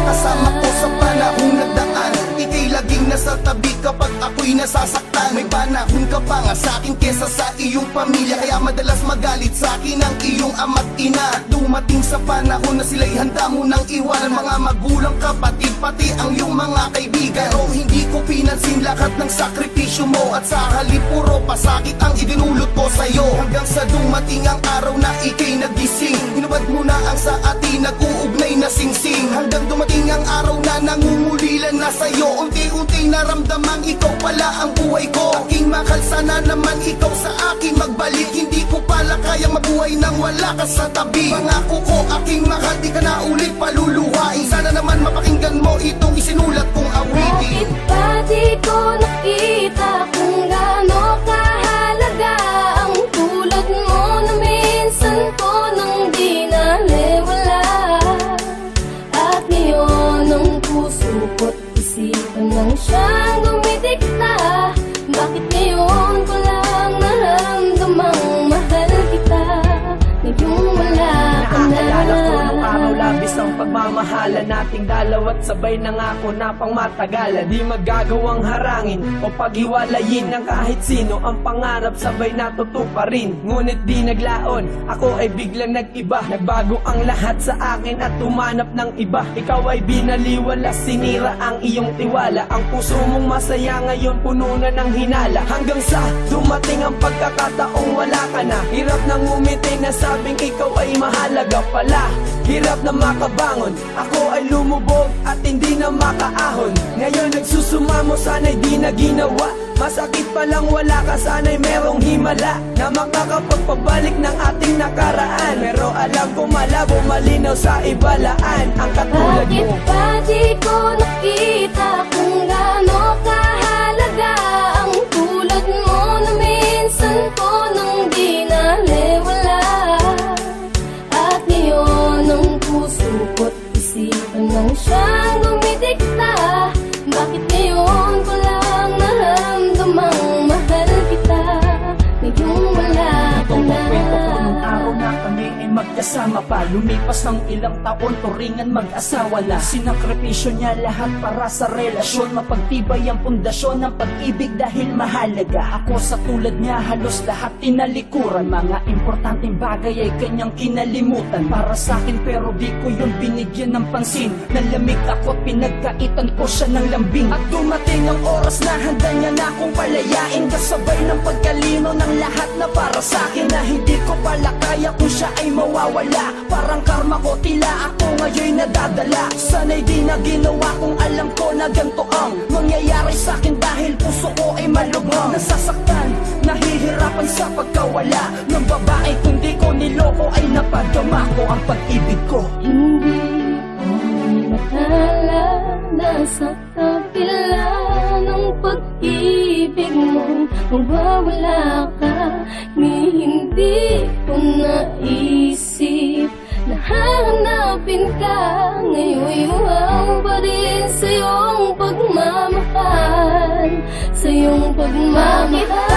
Kasama ko sa panahong nagdaan, ika'y laging nasa tabi kapag ako'y nasasaktan. May panahon ka pa nga sa'kin kesa sa iyong pamilya, kaya madalas magalit sa'kin ang iyong ama't ina. At dumating sa panahon na sila'y handa mo nang iwanan, mga magulang, kapatid, pati ang iyong mga kaibigan. Pero hindi ko pinansin lahat ng sakripisyo mo, at sa halip puro pasakit ang idinulot ko sa'yo. Hanggang sa dumating ang araw na ika'y nagising, hinubad mo na ang sa atin nag-uugnay na singsing. Hanggang dumating ang araw na nangungulilan na sa'yo, unti-unti naramdamang ikaw pala ang buhay ko. Aking mahal, sana naman ikaw sa akin magbalik. Hindi ko pala kayang mabuhay nang wala ka sa tabi. Pangako ko aking mahal, di ka na ulit paluluhain. Sana naman mapakinggan mo itong isinulat kong awitin. Bakit ba di ko nakita kung gaano kahalaga ang tulad mo na minsan ko nang di naliwala? At ngayon ang puso ko't isipan lang siyang dumidikta. Bakit ngayon ko lang naramdamang mahal kita? Ngayong wala ka na. Naaalala ko nung araw labis ang pagmamahalan nating dalaw, at sabay nangako na pang matagalan. Di magagawang harangin o paghiwalayin ng kahit sino. Ang pangarap sabay natutuparin, ngunit di naglaon. Ako ay biglang nag-iba, nagbago ang lahat sa akin at tumanap ng iba. Ikaw ay binaliwala, sinira ang iyong tiwala. Ang puso mong masaya ngayon puno na ng hinala. Hanggang sa dumating ang pagkakataong wala ka na. Hirap nang umiti na sabing ikaw ay mahalaga pala. Hirap na makabangon, ako ay lumubog at hindi na makaahon. Ngayon nagsusumamo, sana'y di na ginawa. Masakit palang wala ka, sana'y merong himala na makakapagpabalik ng ating nakaraan. Pero alam ko malabo, malinaw sa ibalaan ang katulad Bakit mo. ba di ko nakita kung gaano kahalaga ang tulad mo na minsan ko nang di naliwala? At ngayon ang puso ko't isipan lang siyang dumidikta. Bakit ngayon ko lang naramdamang mahal kita? Ngayong wala ka Itong na. kwento ko nung araw na kami ay magkasama pa. Lumipas ng ilang taon, turingan mag-asawa na. Sinakripisyo niya lahat para sa relasyon. Mapagtibay ang pundasyon ng pag-ibig dahil mahalaga. Ako sa tulad niya halos lahat tinalikuran. Mga importanteng bagay ay kanyang kinalimutan para sa akin, pero di ko yun binigyan ng pansin. Nalamig ako at pinagkaitan ko siya ng lambing. At dumating ang oras na handa niya na akong palayain, kasabay ng pagkalino ng lahat na para sa akin, na hindi ko pala kaya kung siya ay mawawala. Parang karma ko, tila ako ngayon nadadala. Sana'y di na ginawa kung alam ko na ganito ang mangyayari sa akin, dahil puso ko ay malubhang nasasaktan, nahihirapan sa pagkawala ng babae. Kung di ko niloko ay napadama ko ang pag-ibig ko. Hindi ko nakala na sa kabila ng pag-ibig mo mawawala ka. Hindi ko naisip na hahanapin ka. Ngayon'y uhaw pa rin sa iyong pagmamahal, sa iyong pagmamahal.